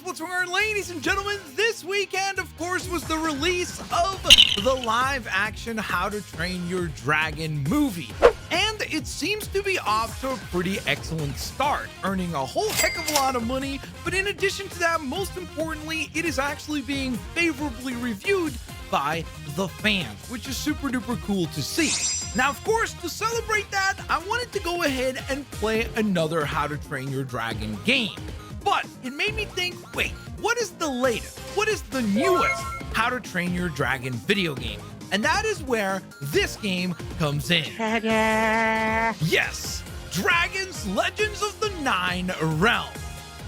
Blitzwinger, and ladies and gentlemen, this weekend, of course, was the release of the live-action How to Train Your Dragon movie. And it seems to be off to a pretty excellent start, earning a whole heck of a lot of money, but in addition to that, most importantly, it is actually being favorably reviewed by the fans, which is super duper cool to see. Now, of course, to celebrate that, I wanted to go ahead and play another How to Train Your Dragon game. But it made me think, wait, what is the latest? What is the newest How to Train Your Dragon video game? And that is where this game comes in. Yes, Dragons Legends of the Nine Realms.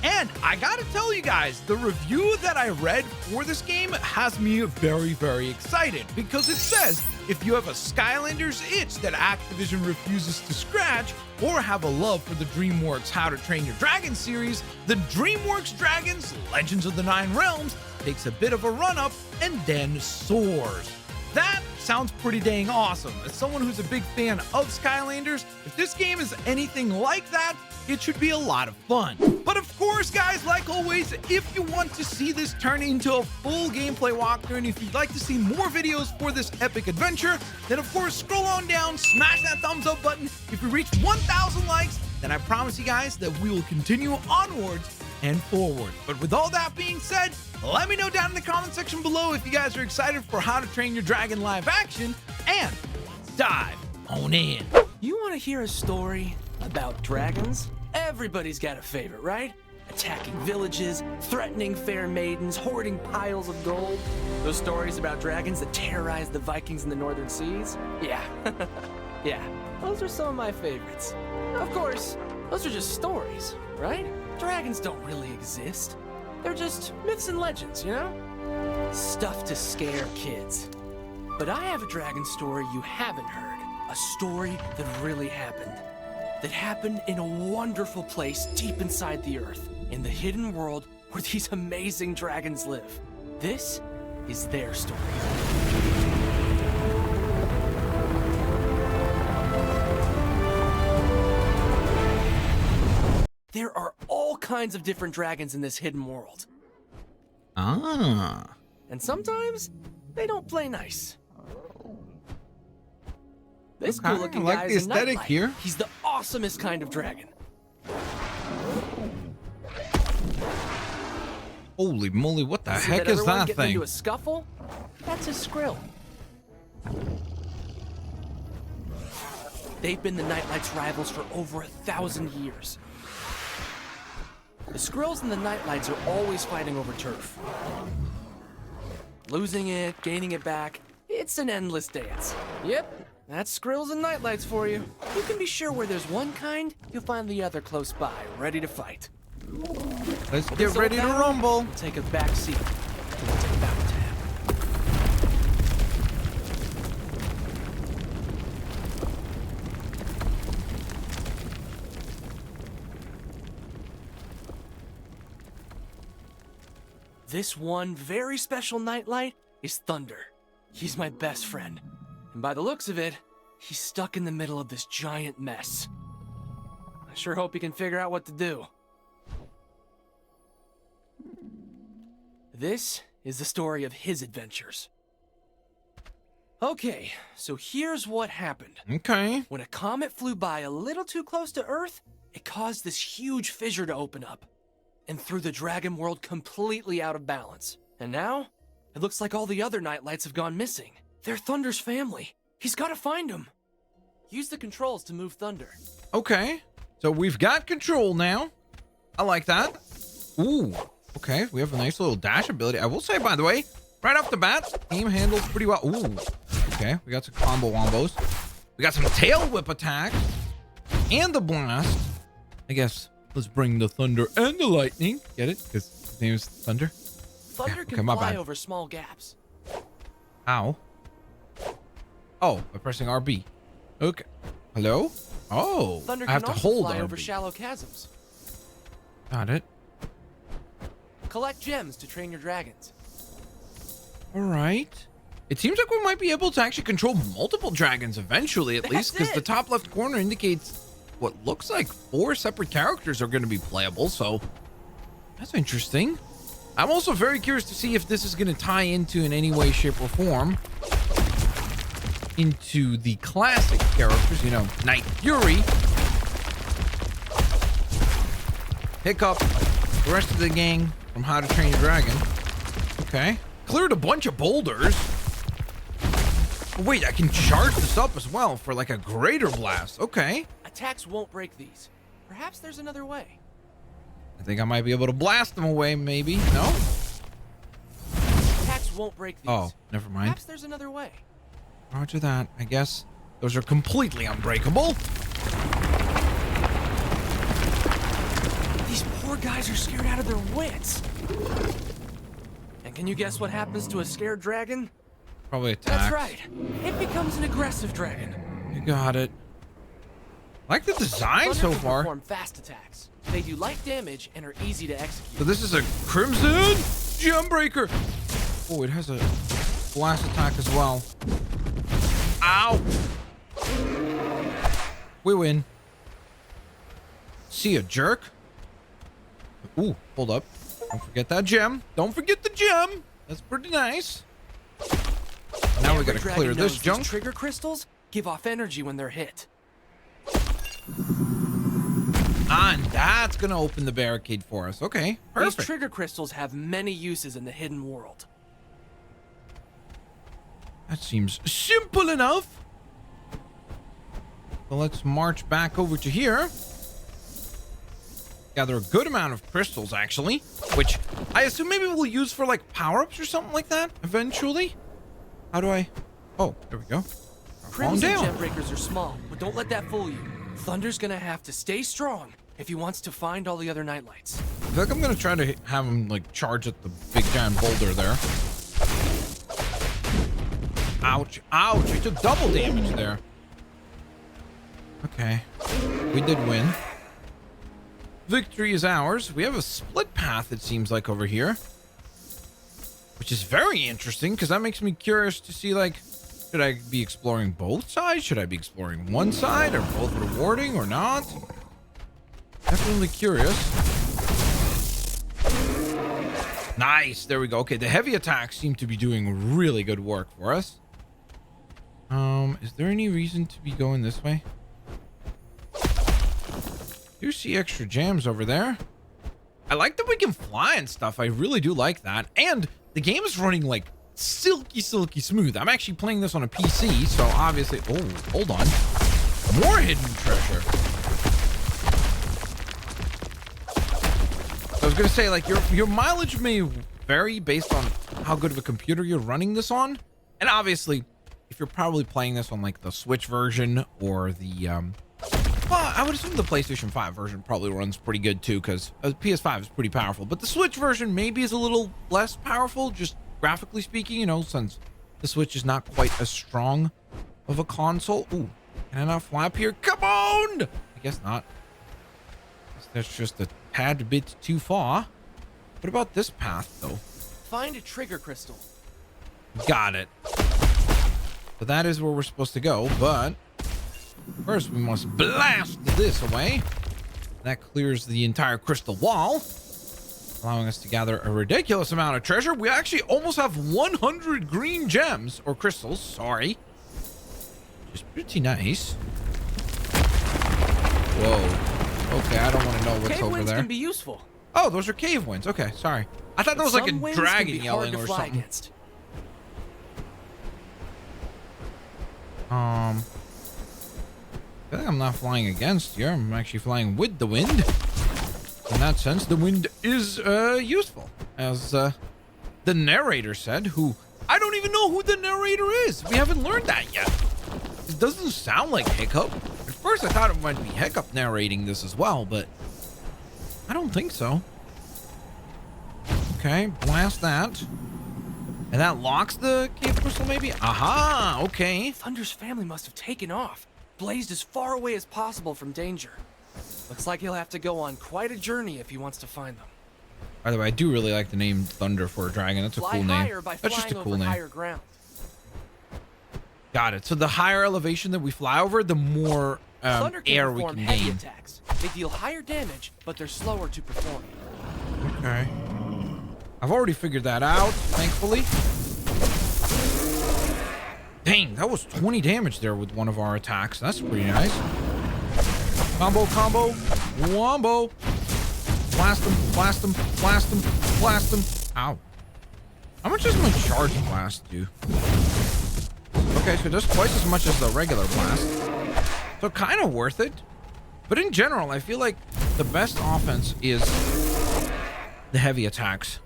And I gotta tell you guys, the review that I read for this game has me very, very excited, because it says if you have a Skylanders itch that Activision refuses to scratch, or have a love for the DreamWorks How to Train Your Dragon series, the DreamWorks Dragons Legends of the Nine Realms takes a bit of a run-up and then soars. That sounds pretty dang awesome. As someone who's a big fan of Skylanders, if this game is anything like that, it should be a lot of fun. But of course, guys, like always, if you want to see this turn into a full gameplay walkthrough, and if you'd like to see more videos for this epic adventure, then of course, scroll on down, smash that thumbs up button. If we reach 1,000 likes, then I promise you guys that we will continue onwards and forward. But with all that being said, let me know down in the comment section below if you guys are excited for How to Train Your Dragon live action, and let's dive on in. You want to hear a story about dragons? Everybody's got a favorite, right? Attacking villages, threatening fair maidens, hoarding piles of gold. Those stories about dragons that terrorized the Vikings in the northern seas? Yeah, yeah, those are some of my favorites. Of course, those are just stories, right? Dragons don't really exist. They're just myths and legends, you know? Stuff to scare kids. But I have a dragon story you haven't heard. A story that really happened. That happened in a wonderful place deep inside the earth, in the hidden world where these amazing dragons live. This is their story. There are all kinds of different dragons in this hidden world. Ah. And sometimes, they don't play nice. This Okay, cool-looking I like guy the is a aesthetic Nightlight. here. He's the awesomest kind of dragon. Holy moly, what the See heck that is other one that getting thing? into a scuffle? That's a Skrill. They've been the Nightlight's rivals for over 1,000 years. The Skrills and the Nightlights are always fighting over turf. Losing it, gaining it back, it's an endless dance. Yep, that's Skrills and Nightlights for you. You can be sure where there's one kind, you'll find the other close by, ready to fight. Let's get ready to rumble. We'll take a back seat to what's about to happen. This one very special Nightlight is Thunder. He's my best friend. And by the looks of it, he's stuck in the middle of this giant mess. I sure hope he can figure out what to do. This is the story of his adventures. Okay, so here's what happened. Okay. When a comet flew by a little too close to Earth, it caused this huge fissure to open up and threw the dragon world completely out of balance. And now, it looks like all the other Nightlights have gone missing. They're Thunder's family. He's got to find them. Use the controls to move Thunder. Okay. So we've got control now. I like that. Ooh. Okay, we have a nice little dash ability. I will say, by the way, right off the bat, game handles pretty well. Ooh. Okay, we got some combo wombos. We got some tail whip attacks. And the blast. I guess let's bring the thunder and the lightning. Get it? Because his name is Thunder. Thunder okay, can my fly bad. over small gaps. Ow. Oh, by pressing RB. Okay. Hello? Oh, Thunder I have can to also hold fly RB. over shallow chasms. Got it. Collect gems to train your dragons. All right. It seems like we might be able to actually control multiple dragons eventually, at least, because the top left corner indicates what looks like 4 separate characters are going to be playable, so that's interesting. I'm also very curious to see if this is going to tie into in any way, shape, or form into the classic characters, you know, Night Fury, Hiccup, the rest of the gang from How to Train Your Dragon. Okay. Cleared a bunch of boulders. Oh, wait, I can charge this up as well for like a greater blast. Okay. Attacks won't break these. Perhaps there's another way. I think I might be able to blast them away, maybe. No? Attacks won't break these. Oh, never mind. Perhaps there's another way. Roger that. I guess those are completely unbreakable. These poor guys are scared out of their wits. And can you guess what happens to a scared dragon? Probably attack. That's right. It becomes an aggressive dragon. You got it. I like the design so far. Perform fast attacks. They do light damage and are easy to execute. So this is a Crimson Gembreaker. Oh, it has a blast attack as well. Ow! We win. See ya, jerk. Ooh, hold up. Don't forget that gem. Don't forget the gem. That's pretty nice. Now we gotta clear this junk. Trigger crystals give off energy when they're hit. And that's gonna open the barricade for us. Okay, perfect. These trigger crystals have many uses in the hidden world. That seems simple enough. So let's march back over to here. Gather a good amount of crystals, actually, which I assume maybe we'll use for like power-ups or something like that eventually. How do I? Oh, there we go. Crimson Gembreakers are small, but don't let that fool you. Thunder's gonna have to stay strong if he wants to find all the other nightlights. I feel like I'm gonna try to have him like charge at the big giant boulder there. Ouch, ouch, he took double damage there. Okay, we did win. Victory is ours. We have a split path, it seems like, over here, which is very interesting because that makes me curious to see, like, should I be exploring both sides? Should I be exploring one side? Are both rewarding or not? Definitely curious. Nice, there we go. Okay, the heavy attacks seem to be doing really good work for us. Is there any reason to be going this way? Do see extra gems over there. I like that we can fly and stuff. I really do like that. And the game is running like silky smooth. I'm actually playing this on a PC, so obviously... Oh, hold on. More hidden treasure. I was gonna say, like, your mileage may vary based on how good of a computer you're running this on. And obviously, if you're probably playing this on like the Switch version or the well, I would assume the PlayStation 5 version probably runs pretty good too, because PS5 is pretty powerful, but the Switch version maybe is a little less powerful, just graphically speaking, you know, since the Switch is not quite as strong of a console. Ooh, can I not fly up here? Come on! I guess not. That's just a tad bit too far. What about this path, though? Find a trigger crystal. Got it. So that is where we're supposed to go, but first we must blast this away. That clears the entire crystal wall, allowing us to gather a ridiculous amount of treasure. We actually almost have 100 green gems, or crystals, sorry. Which is pretty nice. Whoa. Okay, I don't want to know what's Cave over winds there. can be useful. Oh, those are cave winds. Okay, sorry. I thought that was like a dragon yelling or something. Against. I feel like I'm not flying against you. I'm actually flying with the wind. In that sense, the wind is useful, as the narrator said, who I don't even know who the narrator is. We haven't learned that yet. It doesn't sound like Hiccup. At first I thought it might be Hiccup narrating this as well, but I don't think so. Okay, blast that. And that locks the cave crystal, maybe? Aha, okay. Thunder's family must have taken off, blazed as far away as possible from danger. Looks like he'll have to go on quite a journey if he wants to find them. By the way, I do really like the name Thunder for a dragon. That's a cool name. That's just a cool name. Higher ground. Got it. So the higher elevation that we fly over, the more air we can gain. Attacks. They deal higher damage, but they're slower to perform. Okay. I've already figured that out, thankfully. Dang, that was 20 damage there with one of our attacks. That's pretty nice. Combo, combo, wombo. Blast him, blast him, blast him, blast him. Ow. How much does my charge blast do? Okay, so just twice as much as the regular blast. So kind of worth it. But in general, I feel like the best offense is the heavy attacks.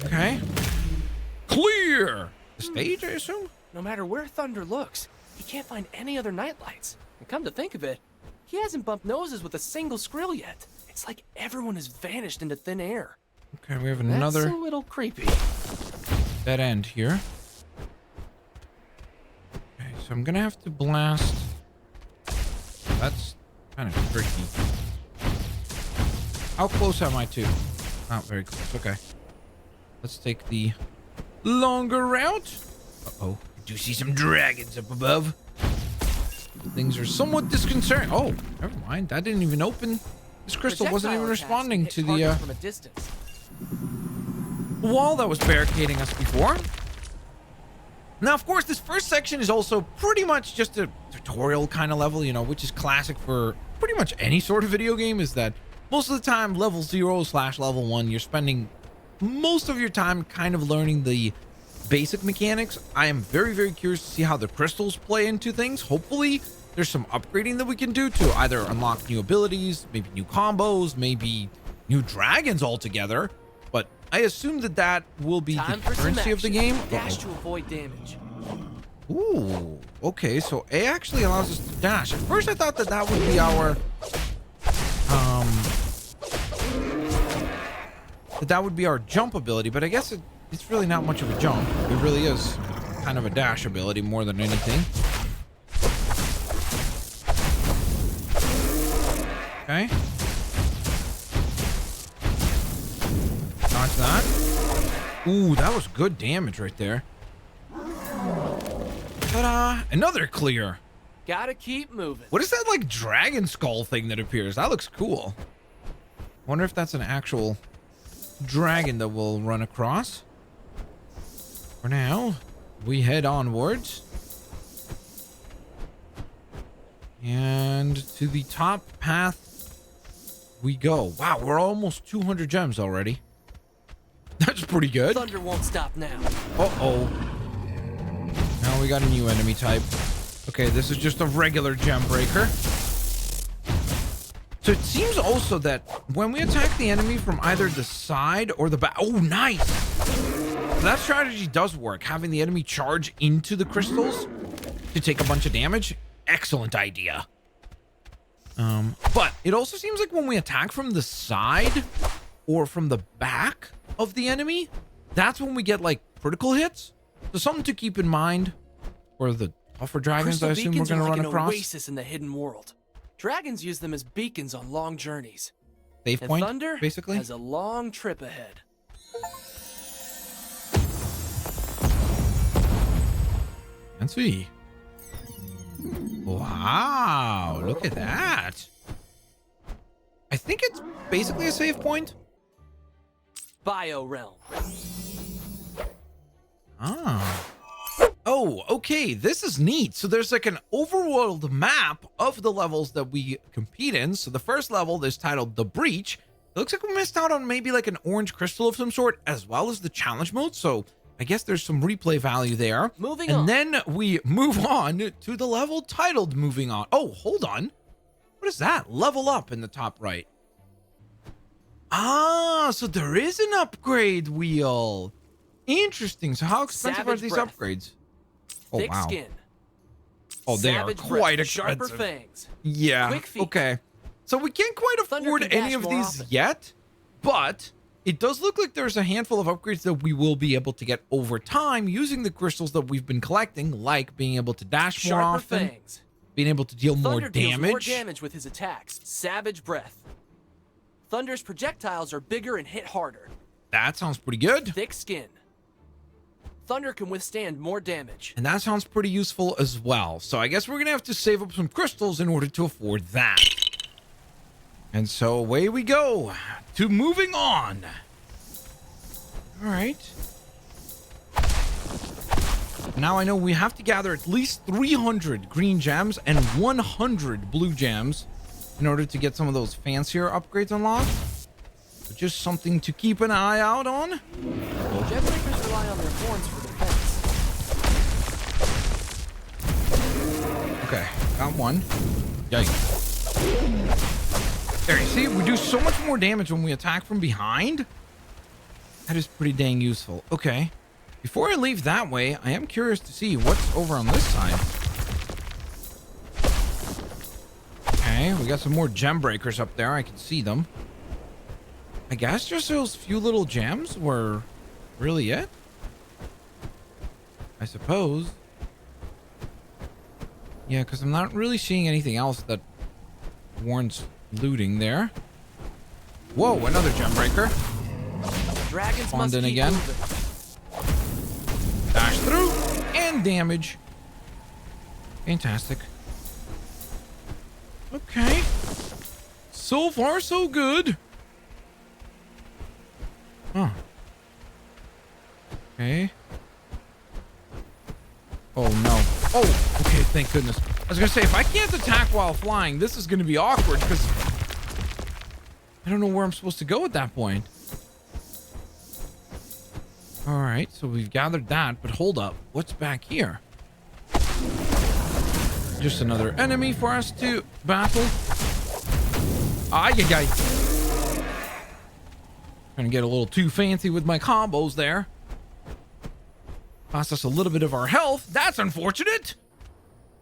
Okay. Clear! The stage, I assume? No matter where Thunder looks, he can't find any other nightlights. And come to think of it, he hasn't bumped noses with a single Skrill yet. It's like everyone has vanished into thin air. Okay, we have another... That's a little creepy. Dead end here. Okay, so I'm gonna have to blast... That's kind of tricky. How close am I to? Not very close. Okay. Let's take the longer route. Uh-oh. I do see some dragons up above. Things are somewhat disconcerting. Oh, never mind. That didn't even open. This crystal wasn't even responding to the from a distance. wall that was barricading us before. Now, of course, this first section is also pretty much just a tutorial kind of level, you know, which is classic for pretty much any sort of video game, is that most of the time, level 0/level 1, you're spending most of your time kind of learning the basic mechanics. I am very, very curious to see how the crystals play into things. Hopefully, there's some upgrading that we can do to either unlock new abilities, maybe new combos, maybe new dragons altogether. But I assume that that will be the currency of the game. Dash to avoid damage. Ooh, okay, so A actually allows us to dash. At first I thought that that would be our that would be our jump ability, but I guess it's really not much of a jump. It really is kind of a dash ability more than anything. Okay. Dodge that. Ooh, that was good damage right there. Ta-da! Another clear. Gotta keep moving. What is that, like, dragon skull thing that appears? That looks cool. Wonder if that's an actual dragon that we'll run across. For now, we head onwards. And to the top path we go. Wow, we're almost 200 gems already. That's pretty good. Thunder won't stop now. Uh-oh. Now we got a new enemy type. Okay, this is just a regular gem breaker. So it seems also that when we attack the enemy from either the side or the back... Oh, nice! That strategy does work. Having the enemy charge into the crystals to take a bunch of damage. Excellent idea. But it also seems like when we attack from the side or from the back of the enemy, that's when we get, like, critical hits. So something to keep in mind for the tougher dragons I assume we're going to run across. An oasis in the hidden world. Dragons use them as beacons on long journeys. Save And point, Thunder basically. has a long trip ahead. Fancy. Wow, look at that. I think it's basically a save point. Bio Realm. Ah. Oh, okay, this is neat. So there's like an overworld map of the levels that we compete in. So the first level is titled The Breach. It looks like we missed out on maybe like an orange crystal of some sort, as well as the challenge mode. So I guess there's some replay value there. Moving on. And then we move on to the level titled Moving On. Oh, hold on. What is that? Level up in the top right. Ah, so there is an upgrade wheel. Interesting. So how expensive are these upgrades? Oh, Thick wow. skin. Oh, they are quite expensive. Sharper fangs. Yeah. Quick feet. Okay. So we can't quite afford any of these yet, but it does look like there's a handful of upgrades that we will be able to get over time using the crystals that we've been collecting, like being able to dash more often, being able to deal more Thunder deals more damage. damage with his attacks. Savage Breath. Thunder's projectiles are bigger and hit harder. That sounds pretty good. Thick skin. Thunder can withstand more damage. And that sounds pretty useful as well. So I guess we're going to have to save up some crystals in order to afford that. And so away we go to moving on. All right. Now I know we have to gather at least 300 green gems and 100 blue gems in order to get some of those fancier upgrades unlocked. So just something to keep an eye out on. Gem breakers rely on their horns for defense. Okay, got one. Yikes. There, you see, we do so much more damage when we attack from behind. That is pretty dang useful. Okay. Before I leave that way, I am curious to see what's over on this side. Okay, we got some more gem breakers up there. I can see them. I guess just those few little gems were really it. I suppose. Yeah, because I'm not really seeing anything else that warrants looting there. Whoa, another gem breaker. Dragons Spawned must in keep again. moving. Dash through and damage. Fantastic. Okay. So far, so good. Huh. Okay. Oh, no. Oh, okay, thank goodness. I was going to say, if I can't attack while flying, this is going to be awkward because I don't know where I'm supposed to go at that point. All right, so we've gathered that, but hold up. What's back here? Just another enemy for us to battle. Ay-yi-yi. Trying to get a little too fancy with my combos there. Cost us a little bit of our health. That's unfortunate.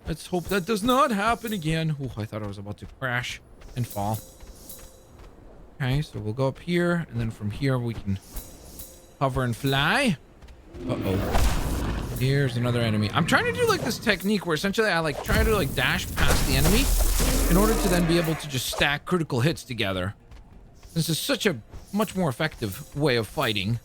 Let's hope that does not happen again. Oh, I thought I was about to crash and fall. Okay, so we'll go up here, and then from here we can hover and fly. Uh-oh. Here's another enemy. I'm trying to do like this technique where essentially I like try to like dash past the enemy in order to then be able to just stack critical hits together. This is such a much more effective way of fighting.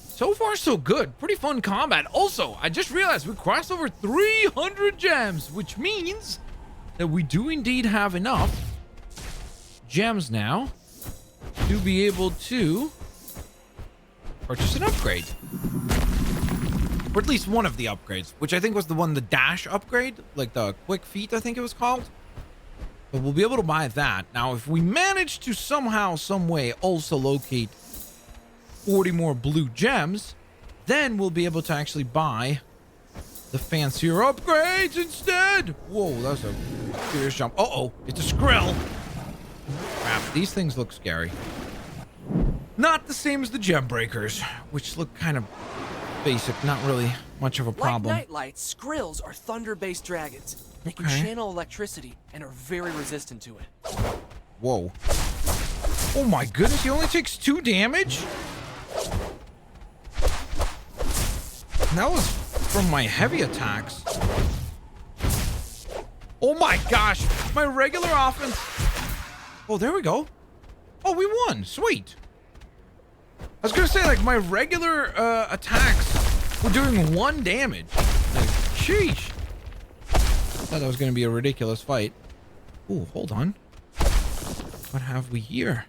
So far, so good. Pretty fun combat. Also, I just realized we crossed over 300 gems, which means that we do indeed have enough gems now to be able to purchase an upgrade. Or at least one of the upgrades, which I think was the dash upgrade, like the quick feet, I think it was called. But we'll be able to buy that. Now, if we manage to somehow, some way also locate 40 more blue gems, then we'll be able to actually buy the fancier upgrades instead. Whoa, that was a serious jump. Uh-oh, it's a Skrill. Crap, these things look scary. Not the same as the gem breakers, which look kind of basic, not really much of a problem. Like nightlights, Skrills are thunder-based dragons. They can channel electricity and are very resistant to it. Whoa. Oh my goodness, he only takes 2 damage? And that was from my heavy attacks. Oh my gosh, my regular offense. Oh, there we go. Oh, we won. Sweet. I was gonna say, like, my regular attacks were doing 1 damage. Like, sheesh. I thought that was gonna be a ridiculous fight. Ooh, hold on. What have we here?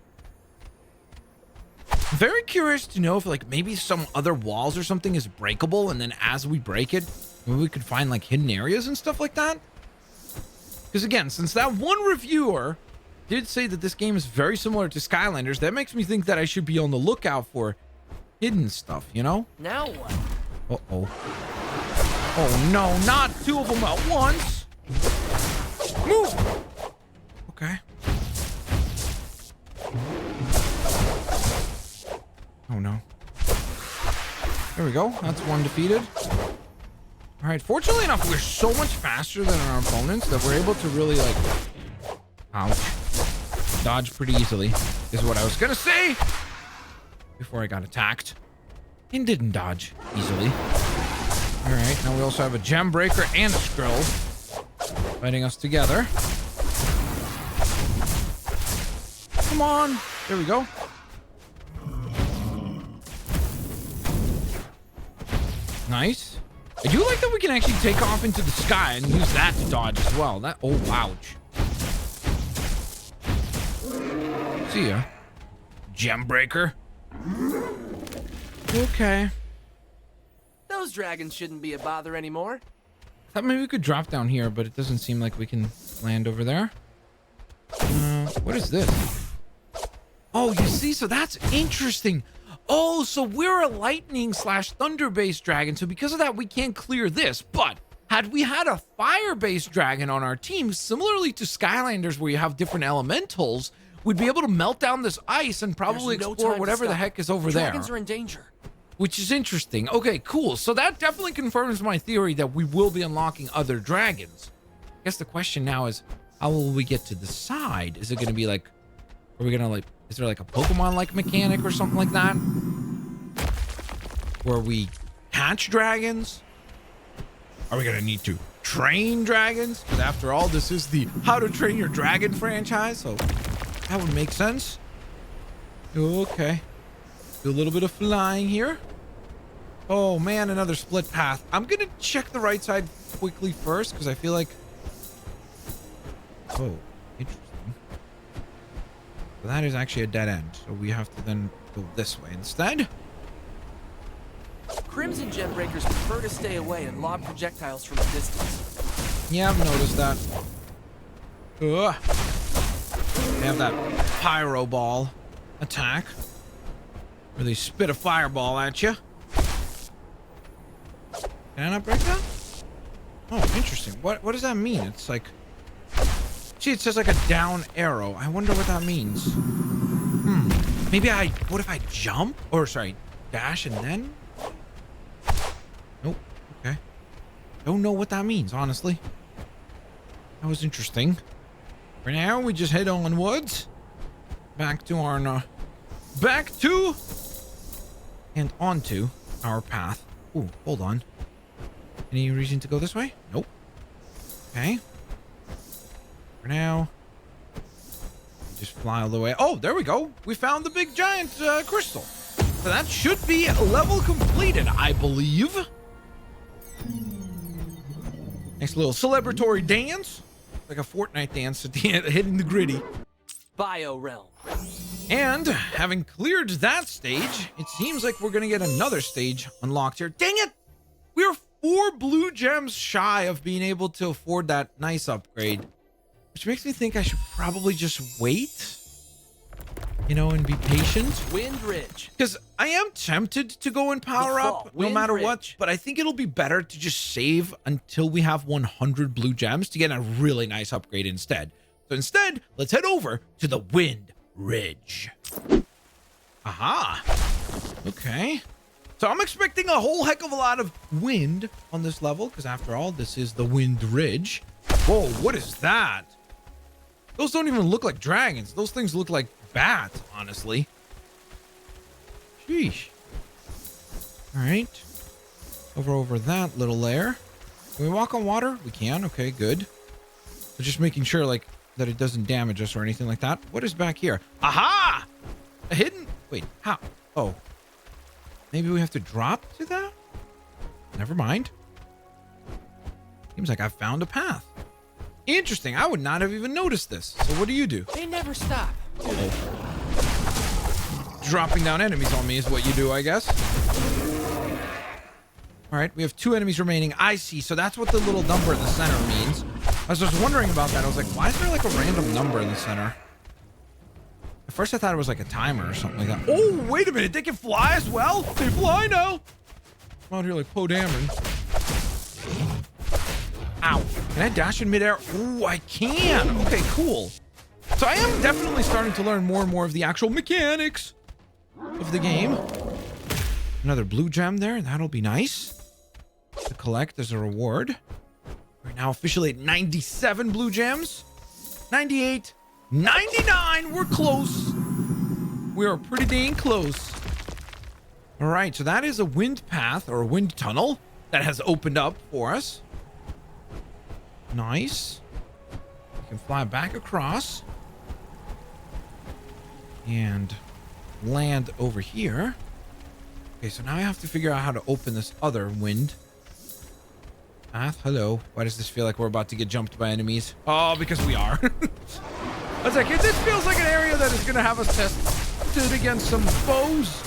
I'm very curious to know if, like, maybe some other walls or something is breakable, and then as we break it, maybe we could find, like, hidden areas and stuff like that. Because, again, since that one reviewer did say that this game is very similar to Skylanders, that makes me think that I should be on the lookout for hidden stuff, you know? Now what? Uh-oh. Oh, no, not 2 of them at once. Move! Okay. Oh, no. There we go. That's 1 defeated. All right. Fortunately enough, we're so much faster than our opponents that we're able to really, like... Ouch. Dodge pretty easily, is what I was gonna say before I got attacked. And didn't dodge easily. All right, now we also have a gem breaker and a Skrill fighting us together. Come on. There we go. Nice. I do like that we can actually take off into the sky and use that to dodge as well. That, oh, ouch. See ya. Gem breaker. Okay. Those dragons shouldn't be a bother anymore. Thought maybe we could drop down here, but it doesn't seem like we can land over there. What is this? Oh, you see, so that's interesting. Oh, so we're a lightning / thunder-based dragon, so because of that, we can't clear this. But had we had a fire-based dragon on our team, similarly to Skylanders, where you have different elementals, we'd be able to melt down this ice and probably explore whatever the heck is over there. Dragons are in danger. Which is interesting. Okay, cool. So that definitely confirms my theory that we will be unlocking other dragons. I guess the question now is, how will we get to the side? Is it going to be like, are we going to like, is there like a Pokemon-like mechanic or something like that? Where we catch dragons? Are we going to need to train dragons? Because after all, this is the How to Train Your Dragon franchise, so that would make sense. Okay. Do a little bit of flying here. Oh man, another split path. I'm gonna check the right side quickly first because I feel like, oh, interesting. So that is actually a dead end, so we have to then go this way instead. Crimson gem breakers prefer to stay away and lob projectiles from a distance. Yeah, I've noticed that. Ugh. They have that pyro ball attack where they spit a fireball at you. Can I not break that? Oh, interesting. What does that mean? It's like, see, it says like a down arrow. I wonder what that means. Maybe what if I jump? Or sorry, dash and then? Nope. Okay. Don't know what that means, honestly. That was interesting. For now, we just head onwards. Back to our, back to and onto our path. Ooh, hold on. Any reason to go this way? Nope. Okay. For now, just fly all the way. Oh, there we go. We found the big giant crystal. So that should be level completed, I believe. Next little celebratory dance. Like a Fortnite dance at the end, hitting the gritty. Bio realm. And having cleared that stage, it seems like we're going to get another stage unlocked here. Dang it! We are 4 blue gems shy of being able to afford that nice upgrade. Which makes me think I should probably just wait. You know, and be patient. Wind Ridge. Because I am tempted to go and power up no matter what. But I think it'll be better to just save until we have 100 blue gems to get a really nice upgrade instead. So instead, let's head over to the Wind Ridge. Aha. Okay. So I'm expecting a whole heck of a lot of wind on this level, because after all, this is the Wind Ridge. Whoa, what is that? Those don't even look like dragons. Those things look like bats, honestly. Sheesh. All right. Over that little layer. Can we walk on water? We can. Okay, good. But just making sure, like, that it doesn't damage us or anything like that. What is back here? Aha! A hidden... Wait, how? Oh. Maybe we have to drop to that? Never mind. Seems like I found a path. Interesting. I would not have even noticed this. So what do you do? They never stop. Oh. Dropping down enemies on me is what you do, I guess. All right, we have 2 enemies remaining. I see. So that's what the little number in the center means. I was just wondering about that. I was like, why is there like a random number in the center? At first I thought it was like a timer or something like that. Oh, wait a minute. They can fly as well? They fly now. I'm out here like Poe Dameron. Ow. Can I dash in midair? Oh, I can. Okay, cool. So I am definitely starting to learn more and more of the actual mechanics of the game. Another blue gem there. That'll be nice to collect as a reward. We're now officially at 97 blue gems. 98. 99. We're close. We are pretty dang close. All right. So that is a wind path or a wind tunnel that has opened up for us. Nice. We can fly back across and land over here. Okay, so now I have to figure out how to open this other wind path. Hello. Why does this feel like we're about to get jumped by enemies? Oh, because we are. I was like, this feels like an area that is going to have us tested against some foes.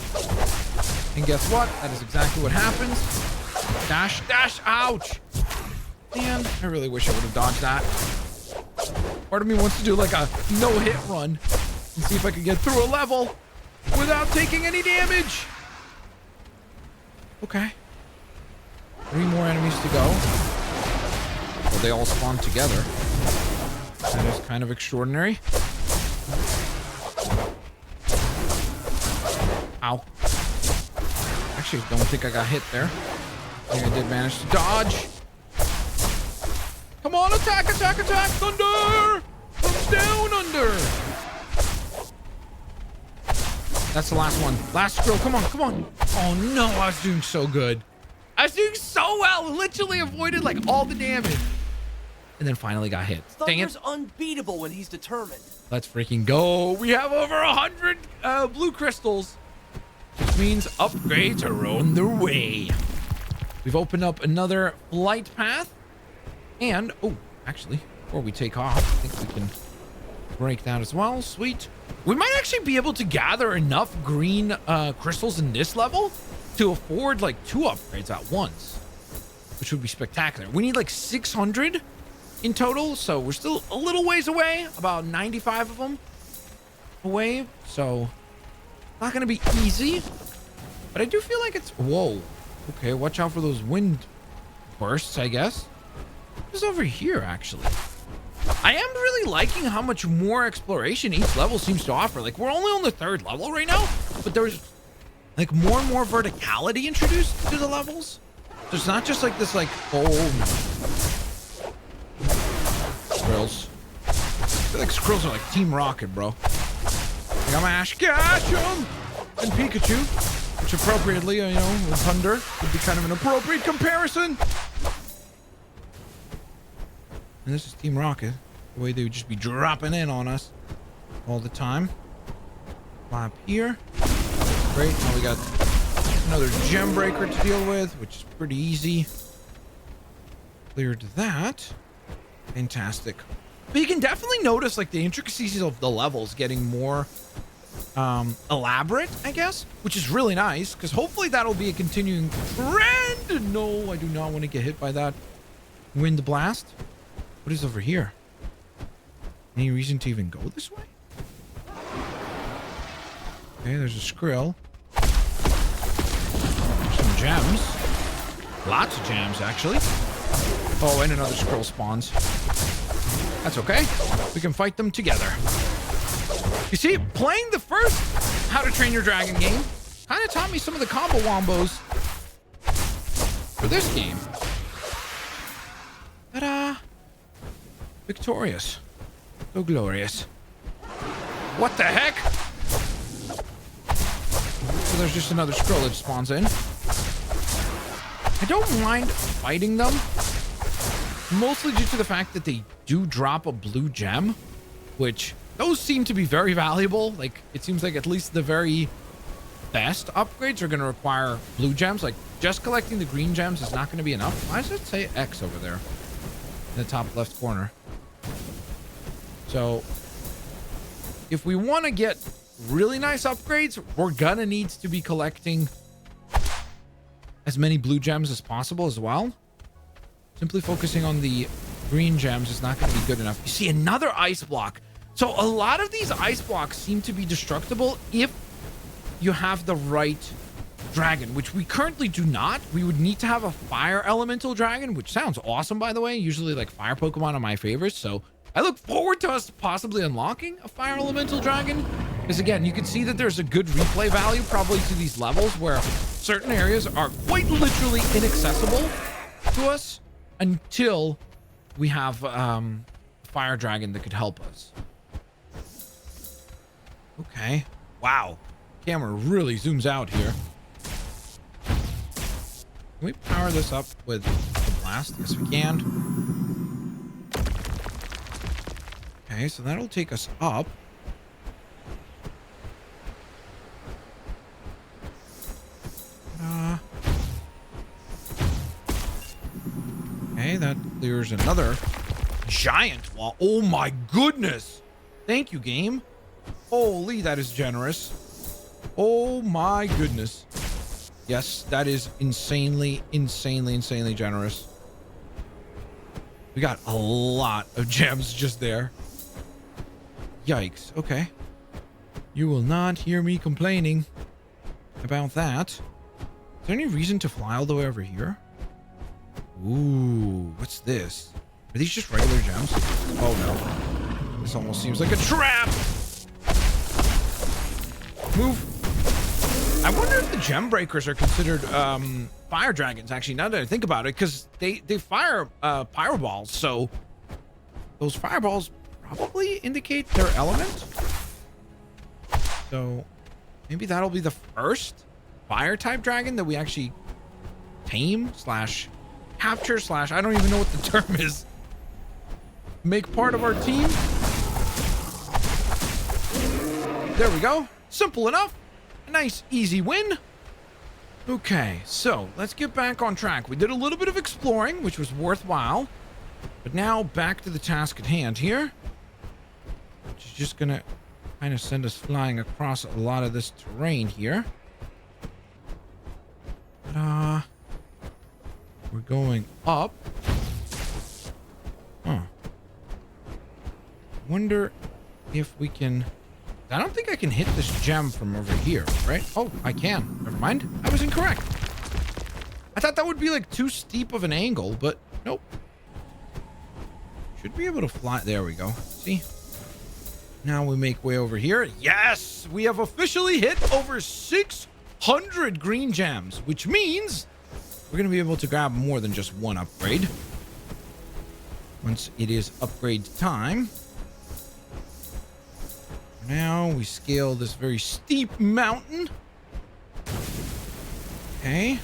And guess what? That is exactly what happens. Dash, dash, ouch. Man, I really wish I would have dodged that. Part of me wants to do like a no-hit run and see if I could get through a level without taking any damage. Okay. 3 more enemies to go. Well, they all spawn together. That is kind of extraordinary. Ow. Actually, don't think I got hit there. I think I did manage to dodge. Come on, attack, attack, attack! Thunder! Comes down under! That's the last one. Last scroll. Come on, come on. Oh no, I was doing so good. I was doing so well. Literally avoided like all the damage. And then finally got hit. Dang it. Thunder's unbeatable when he's determined. Let's freaking go. We have over 100 blue crystals, which means upgrades are on their way. We've opened up another flight path. And, oh, actually, before we take off, I think we can break that as well. Sweet. We might actually be able to gather enough green crystals in this level to afford like 2 upgrades at once, which would be spectacular. We need like 600 in total, so we're still a little ways away, about 95 of them away, so not gonna be easy, but I do feel like it's, whoa, okay, watch out for those wind bursts, I guess. What's over here, actually? I am really liking how much more exploration each level seems to offer. Like, we're only on the 3rd level right now, but there's like more and more verticality introduced to the levels. So it's not just like this, like, Squirrels. I feel like squirrels are like Team Rocket, bro. I got my Ash Ketchum and Pikachu, which appropriately, you know, with Thunder would be kind of an appropriate comparison. And this is Team Rocket. The way they would just be dropping in on us all the time. Fly up here. Great. Now we got another gem breaker to deal with, which is pretty easy. Cleared that. Fantastic. But you can definitely notice like the intricacies of the levels getting more elaborate, I guess, which is really nice because hopefully that'll be a continuing trend. No, I do not want to get hit by that wind blast. What is over here? Any reason to even go this way? Okay, there's a skrill. Some gems. Lots of gems, actually. Oh, and another skrill spawns. That's okay. We can fight them together. You see, playing the first How to Train Your Dragon game kind of taught me some of the combo wombos for this game. Ta-da! Victorious. So glorious. What the heck? So there's just another skrill that spawns in. I don't mind fighting them, mostly due to the fact that they do drop a blue gem, which those seem to be very valuable. Like, it seems like at least the very best upgrades are going to require blue gems. Like, just collecting the green gems is not going to be enough. Why does it say X over there in the top left corner? So if we want to get really nice upgrades, we're gonna need to be collecting as many blue gems as possible as well. Simply focusing on the green gems is not going to be good enough. You see another ice block. So a lot of these ice blocks seem to be destructible if you have the right dragon, which we currently do not. We would need to have a fire elemental dragon, which sounds awesome, by the way. Usually like fire Pokemon are my favorites, so I look forward to us possibly unlocking a fire elemental dragon, because again, you can see that there's a good replay value probably to these levels where certain areas are quite literally inaccessible to us until we have a fire dragon that could help us. Okay. Wow. Camera really zooms out here. Can we power this up with the blast? Yes, we can. Okay, so that'll take us up. Okay, that clears another giant wall. Oh my goodness! Thank you, game. Holy, that is generous. Oh my goodness. Yes, that is insanely generous. We got a lot of gems just there. Yikes. Okay. You will not hear me complaining about that. Is there any reason to fly all the way over here? Ooh, what's this? Are these just regular gems? Oh no. This almost seems like a trap. Move. I wonder if the gem breakers are considered fire dragons, actually, now that I think about it, because they fire pyro balls, so those fireballs probably indicate their element. So maybe that'll be the first fire type dragon that we actually tame slash capture slash I don't even know what the term is. Make part of our team. There we go. Simple enough. A nice easy win. Okay, so let's get back on track. We did a little bit of exploring, which was worthwhile, but now back to the task at hand here, which is just gonna kind of send us flying across a lot of this terrain here. But we're going up. Wonder if we can. I don't think I can hit this gem from over here, right? Oh, I can. Never mind. I was incorrect. I thought that would be like too steep of an angle, but nope. Should be able to fly. There we go. See? Now we make way over here. Yes! We have officially hit over 600 green gems, which means we're going to be able to grab more than just one upgrade. Once it is upgrade time. Now we scale this very steep mountain. Okay.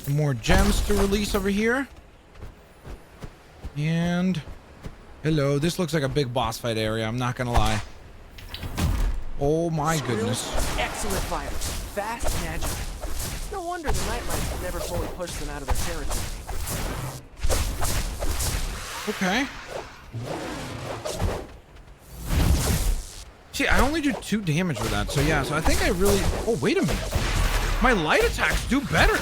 Some more gems to release over here. And hello, this looks like a big boss fight area, I'm not gonna lie. Oh my goodness. Excellent fighters, fast and agile. No wonder the Nightlights could never fully push them out of their territory. Okay. See, I only do 2 damage with that, so yeah, so I think I really... Oh, wait a minute. My light attacks do better.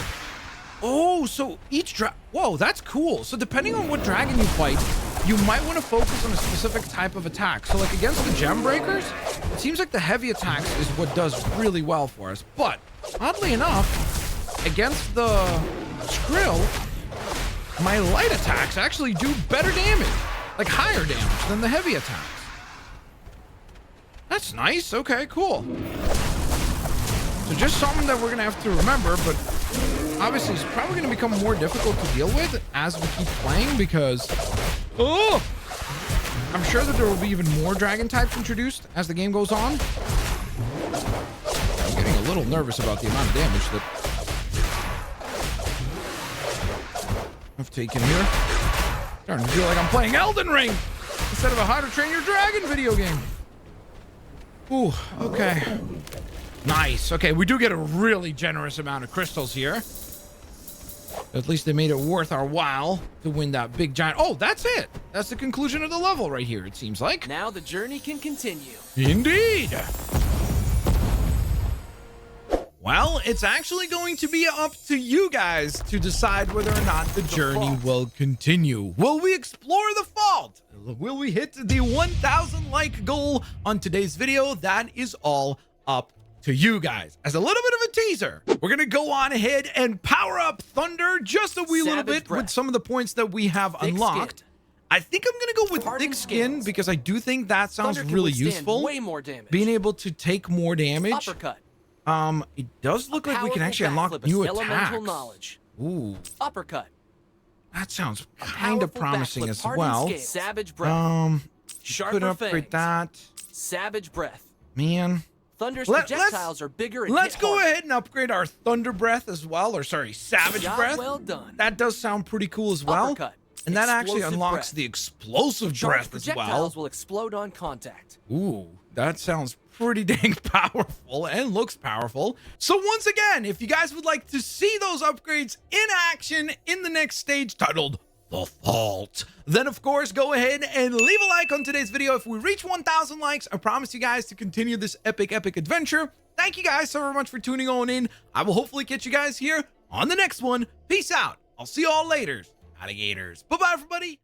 Oh, so each Whoa, that's cool. So depending on what dragon you fight, you might want to focus on a specific type of attack. So like against the gem breakers, it seems like the heavy attacks is what does really well for us. But oddly enough, against the Skrill, my light attacks actually do better damage, like higher damage than the heavy attacks. That's nice. Okay, cool. So just something that we're going to have to remember, but obviously it's probably going to become more difficult to deal with as we keep playing because, oh, I'm sure that there will be even more dragon types introduced as the game goes on. I'm getting a little nervous about the amount of damage that I've taken here. Starting to feel like I'm playing Elden Ring instead of a How to Train Your Dragon video game. Ooh, okay. Nice. Okay, we do get a really generous amount of crystals here. At least they made it worth our while to win that big giant... Oh, that's it. That's the conclusion of the level right here, it seems like. Now the journey can continue. Indeed. Well, it's actually going to be up to you guys to decide whether or not the journey will continue. Will we explore the fault? Will we hit the 1,000 like goal on today's video? That is all up to you guys. As a little bit of a teaser, we're going to go on ahead and power up Thunder just a wee little bit with some of the points that we have unlocked. I think I'm going to go with thick skin because I do think that sounds really useful. Way more damage. Being able to take more damage. Uppercut. It does look like we can actually unlock new attacks. Knowledge. Ooh. Uppercut. That sounds kind of promising as well. Savage breath. Could upgrade that. Savage breath. Man. Thunder's projectiles are bigger and let's go ahead and upgrade our Thunder Breath as well, or sorry, Savage Breath. Well done. That does sound pretty cool as well. Uppercut. And that actually unlocks the explosive breath as well. Projectiles will explode on contact. Ooh, that sounds pretty dang powerful and looks powerful. So once again, if you guys would like to see those upgrades in action in the next stage titled the fault, then of course go ahead and leave a like on today's video. If we reach 1,000 likes, I promise you guys to continue this epic adventure. Thank you guys so very much for tuning on in. I will hopefully catch you guys here on the next one. Peace out. I'll see you all later, alligators. Bye bye, everybody.